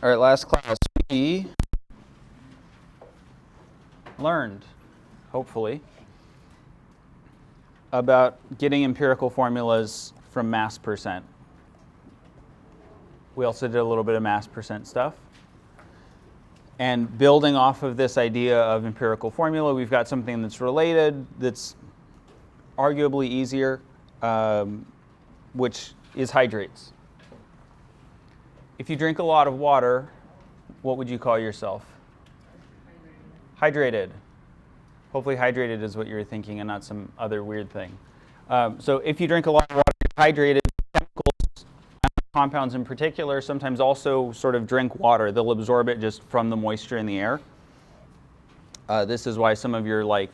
All right, last class we learned, hopefully, about getting empirical formulas from mass percent. We also did a little bit of mass percent stuff. And building off of this idea of empirical formula, we've got something that's related, that's arguably easier, which is hydrates. If you drink a lot of water, what would you call yourself? Hydrated. Hopefully hydrated is what you're thinking and not some other weird thing. So if you drink a lot of water, you're hydrated. Chemicals, compounds in particular, sometimes also sort of drink water. They'll absorb it just from the moisture in the air. This is why some of your like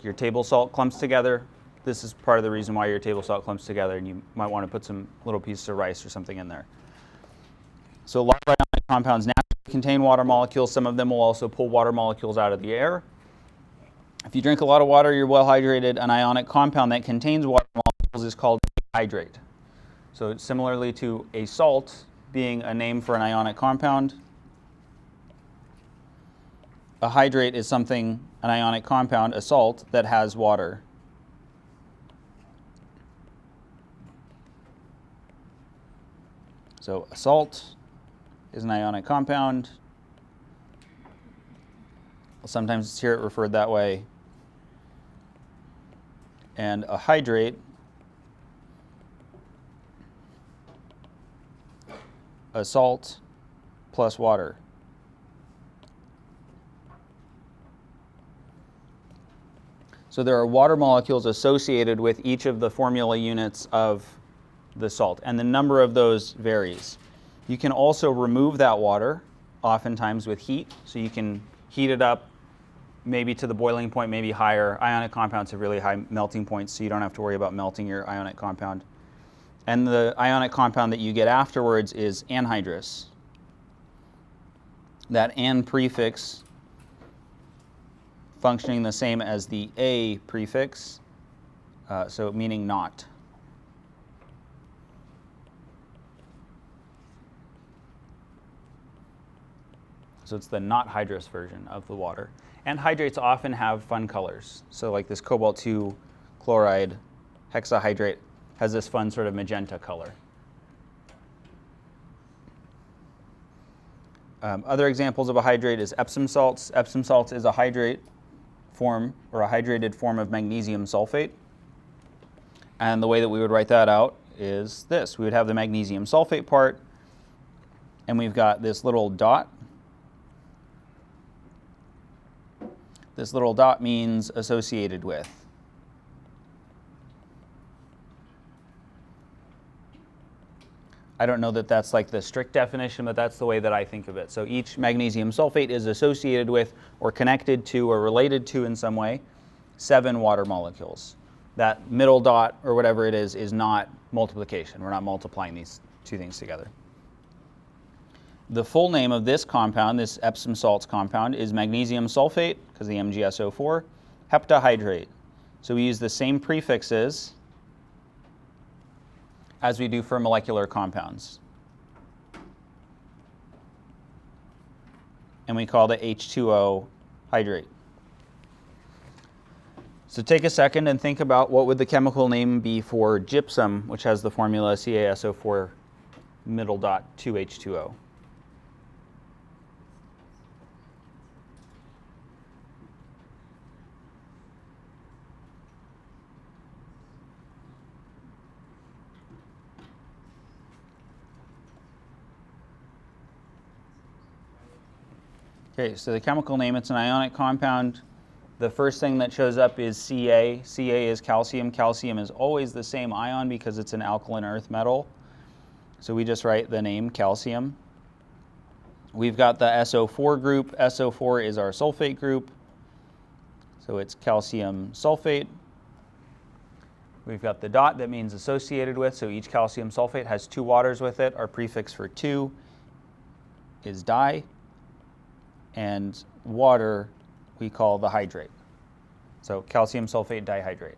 your table salt clumps together. This is part of the reason why your table salt clumps together, and you might want to put some little pieces of rice or something in there. So a lot of ionic compounds naturally contain water molecules. Some of them will also pull water molecules out of the air. If you drink a lot of water, you're well hydrated. An ionic compound that contains water molecules is called a hydrate. So similarly to a salt being a name for an ionic compound, a hydrate is something, an ionic compound, a salt, that has water. So a salt is an ionic compound. I'll sometimes hear it referred that way. And a hydrate, a salt plus water. So there are water molecules associated with each of the formula units of the salt, and the number of those varies. You can also remove that water, oftentimes with heat, so you can heat it up maybe to the boiling point, maybe higher. Ionic compounds have really high melting points, so you don't have to worry about melting your ionic compound. And the ionic compound that you get afterwards is anhydrous. That an prefix functioning the same as the a prefix, so meaning not. So it's the not hydrous version of the water. And hydrates often have fun colors. So like this cobalt-2 chloride hexahydrate has this fun sort of magenta color. Other examples of a hydrate is Epsom salts. Epsom salts is a hydrate form, or a hydrated form of magnesium sulfate. And the way that we would write that out is this. We would have the magnesium sulfate part, and we've got this little dot. This little dot means associated with. I don't know that that's like the strict definition, but that's the way that I think of it. So each magnesium sulfate is associated with, or connected to, or related to in some way, 7 water molecules. That middle dot, or whatever it is not multiplication. We're not multiplying these two things together. The full name of this compound, this Epsom salts compound, is magnesium sulfate, because the MgSO4, heptahydrate. So we use the same prefixes as we do for molecular compounds. And we call the H2O hydrate. So take a second and think about what would the chemical name be for gypsum, which has the formula CaSO4 middle dot 2H2O. Okay, so the chemical name, it's an ionic compound. The first thing that shows up is Ca. Ca is calcium. Calcium is always the same ion because it's an alkaline earth metal. So we just write the name calcium. We've got the SO4 group. SO4 is our sulfate group. So it's calcium sulfate. We've got the dot that means associated with. So each calcium sulfate has 2 waters with it. Our prefix for 2 is di. And water we call the hydrate. So calcium sulfate dihydrate.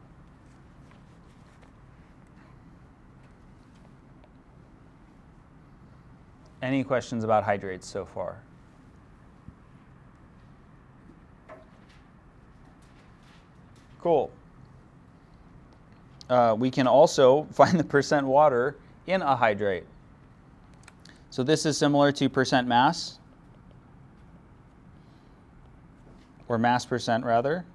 Any questions about hydrates so far? Cool. We can also find the percent water in a hydrate. So this is similar to percent mass, or mass percent rather.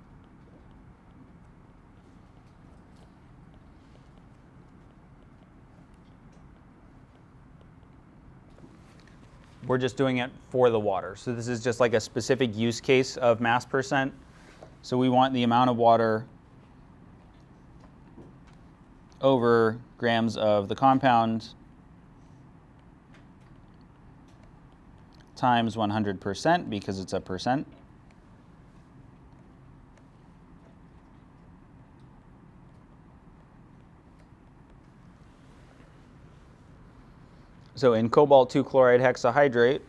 We're just doing it for the water. So this is just like a specific use case of mass percent. So we want the amount of water over grams of the compound times 100% because it's a percent. So in cobalt 2 chloride hexahydrate,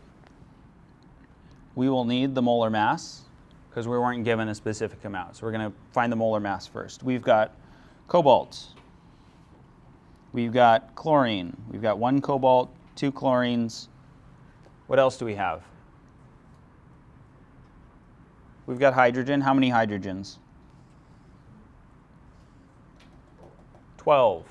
we will need the molar mass because we weren't given a specific amount. So we're going to find the molar mass first. We've got cobalt. We've got chlorine. We've got 1 cobalt, 2 chlorines. What else do we have? We've got hydrogen. How many hydrogens? 12.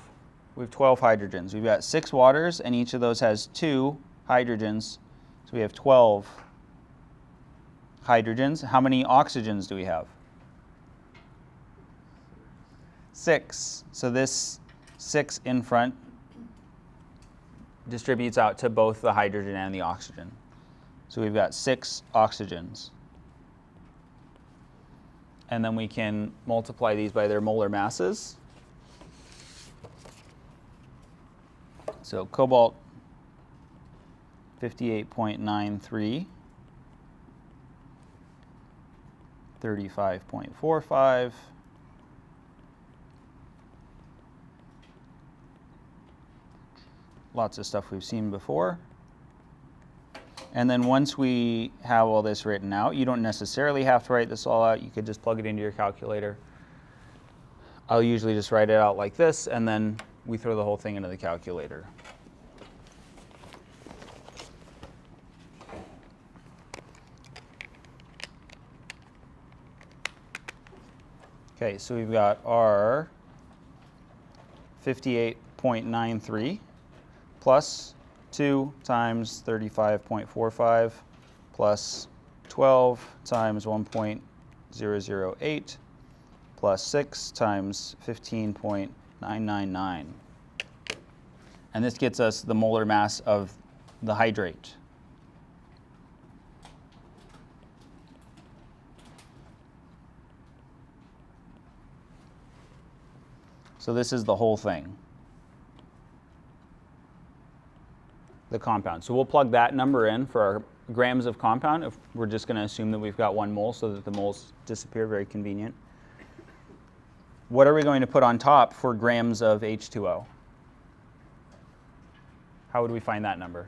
We have 12 hydrogens. We've got 6 waters, and each of those has 2 hydrogens. So we have 12 hydrogens. How many oxygens do we have? 6. So this 6 in front distributes out to both the hydrogen and the oxygen. So we've got 6 oxygens. And then we can multiply these by their molar masses. So cobalt 58.93, 35.45, lots of stuff we've seen before. And then once we have all this written out, you don't necessarily have to write this all out. You could just plug it into your calculator. I'll usually just write it out like this, and then we throw the whole thing into the calculator. Okay, so we've got our 58.93 plus 2 times 35.45 plus 12 times 1.008 plus 6 times 15.999. And this gets us the molar mass of the hydrate. So this is the whole thing, the compound. So we'll plug that number in for our grams of compound. If we're just going to assume that we've got 1 mole so that the moles disappear, very convenient. What are we going to put on top for grams of H2O? How would we find that number?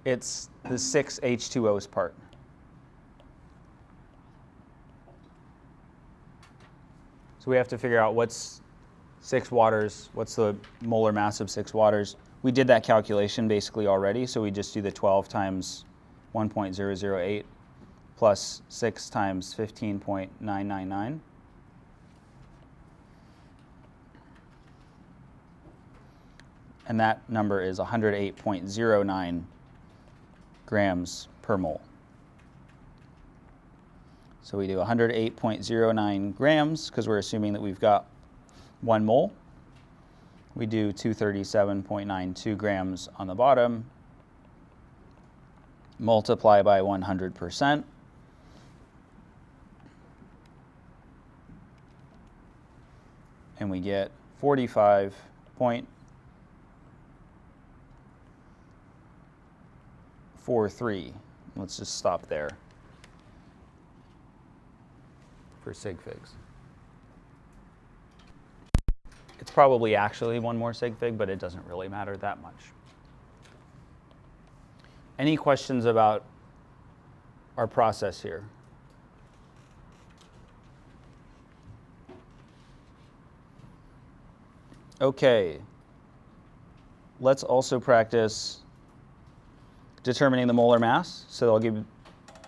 It's the 6 H2O's part. So we have to figure out what's 6 waters, what's the molar mass of 6 waters. We did that calculation basically already, so we just do the 12 times 1.008 plus 6 times 15.999. And that number is 108.09 grams per mole. So we do 108.09 grams because we're assuming that we've got 1 mole. We do 237.92 grams on the bottom, multiply by 100%. And we get 45.43. Let's just stop there for sig figs. It's probably actually 1 more sig fig, but it doesn't really matter that much. Any questions about our process here? Okay. Let's also practice determining the molar mass. So I'll give you,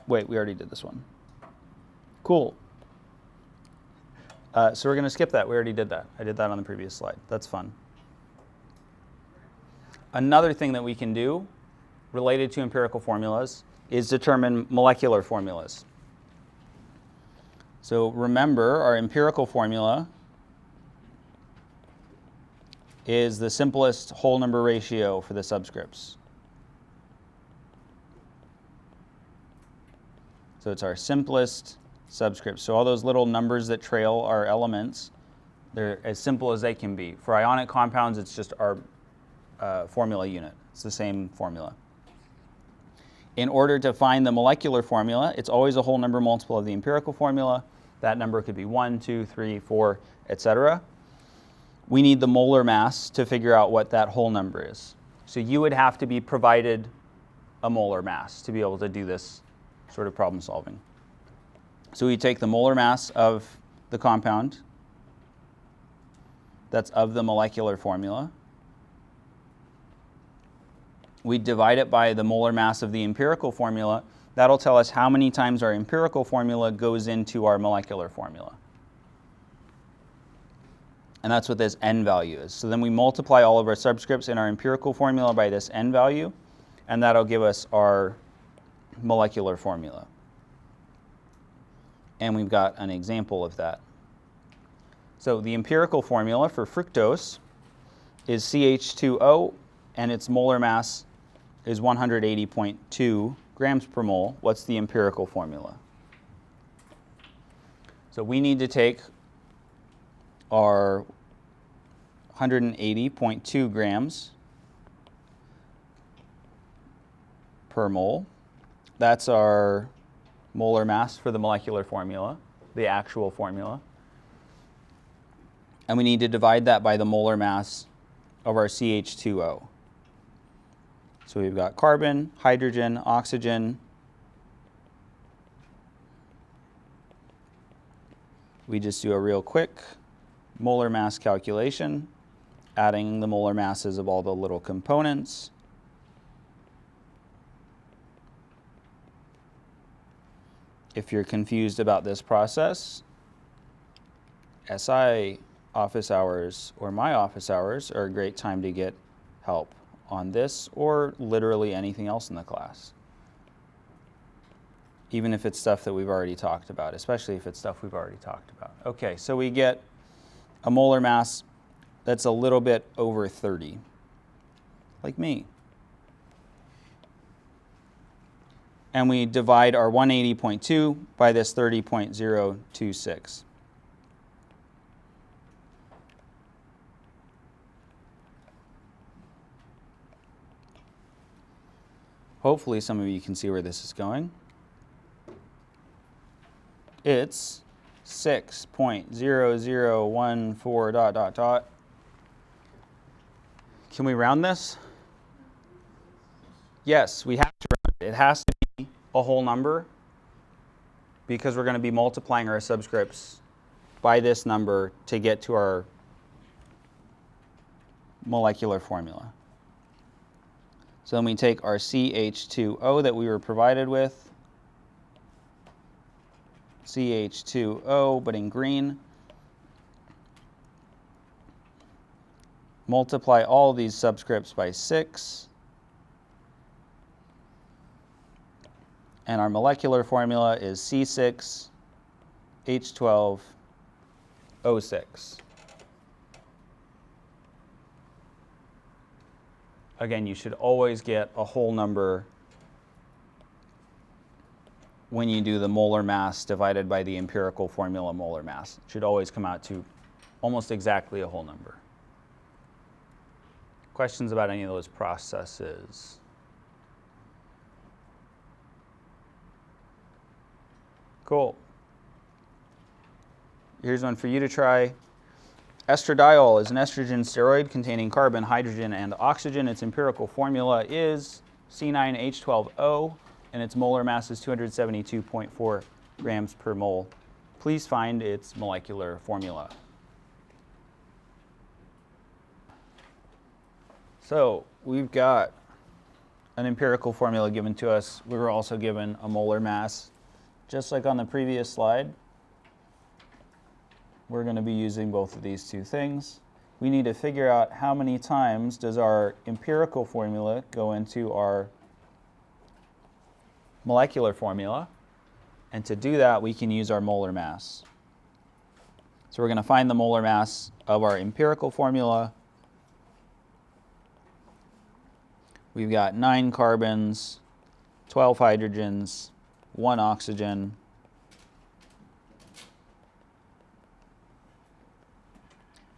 wait, we already did this one. Cool. So we're going to skip that. We already did that. I did that on the previous slide. That's fun. Another thing that we can do related to empirical formulas is determine molecular formulas. So remember, our empirical formula is the simplest whole number ratio for the subscripts. So it's our simplest subscripts. So all those little numbers that trail our elements, they're as simple as they can be. For ionic compounds, it's just our formula unit. It's the same formula. In order to find the molecular formula, it's always a whole number multiple of the empirical formula. That number could be 1, 2, 3, 4, etc. We need the molar mass to figure out what that whole number is. So you would have to be provided a molar mass to be able to do this sort of problem solving. So we take the molar mass of the compound that's of the molecular formula. We divide it by the molar mass of the empirical formula. That'll tell us how many times our empirical formula goes into our molecular formula. And that's what this n value is. So then we multiply all of our subscripts in our empirical formula by this n value, and that'll give us our molecular formula. And we've got an example of that. So the empirical formula for fructose is CH2O, and its molar mass is 180.2 grams per mole. What's the empirical formula? So we need to take our 180.2 grams per mole. That's our molar mass for the molecular formula, the actual formula. And we need to divide that by the molar mass of our CH2O. So we've got carbon, hydrogen, oxygen. We just do a real quick molar mass calculation, adding the molar masses of all the little components. If you're confused about this process, SI office hours or my office hours are a great time to get help on this or literally anything else in the class. Even if it's stuff that we've already talked about, especially if it's stuff we've already talked about. Okay, so we get a molar mass that's a little bit over 30, like me. And we divide our 180.2 by this 30.026. Hopefully some of you can see where this is going. It's 6.0014 dot dot dot. Can we round this? Yes, we have to round it. It has to be a whole number because we're going to be multiplying our subscripts by this number to get to our molecular formula. So then we take our CH2O that we were provided with, CH2O, but in green, multiply all these subscripts by 6, and our molecular formula is C6H12O6. Again, you should always get a whole number when you do the molar mass divided by the empirical formula molar mass. It should always come out to almost exactly a whole number. Questions about any of those processes? Cool. Here's one for you to try. Estradiol is an estrogen steroid containing carbon, hydrogen, and oxygen. Its empirical formula is C9H12O, and its molar mass is 272.4 grams per mole. Please find its molecular formula. So we've got an empirical formula given to us. We were also given a molar mass. Just like on the previous slide, we're going to be using both of these two things. We need to figure out how many times does our empirical formula go into our molecular formula. And to do that, we can use our molar mass. So we're going to find the molar mass of our empirical formula. We've got 9 carbons, 12 hydrogens, 1 oxygen.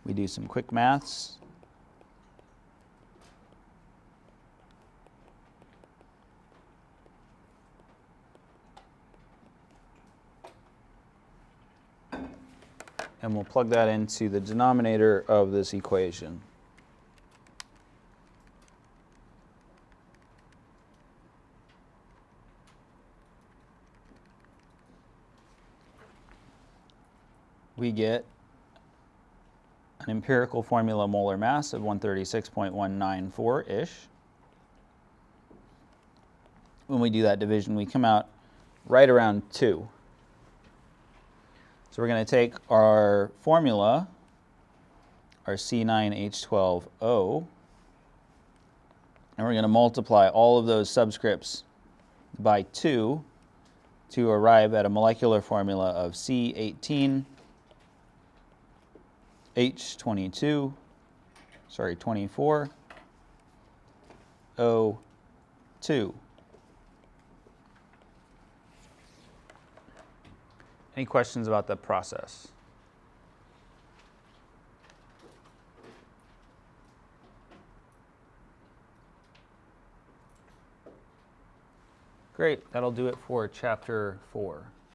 We do some quick maths. And we'll plug that into the denominator of this equation. We get an empirical formula molar mass of 136.194-ish. When we do that division, we come out right around 2. So we're going to take our formula, our C9H12O, and we're going to multiply all of those subscripts by 2 to arrive at a molecular formula of C18H24O2. Any questions about the process? Great, that'll do it for chapter 4.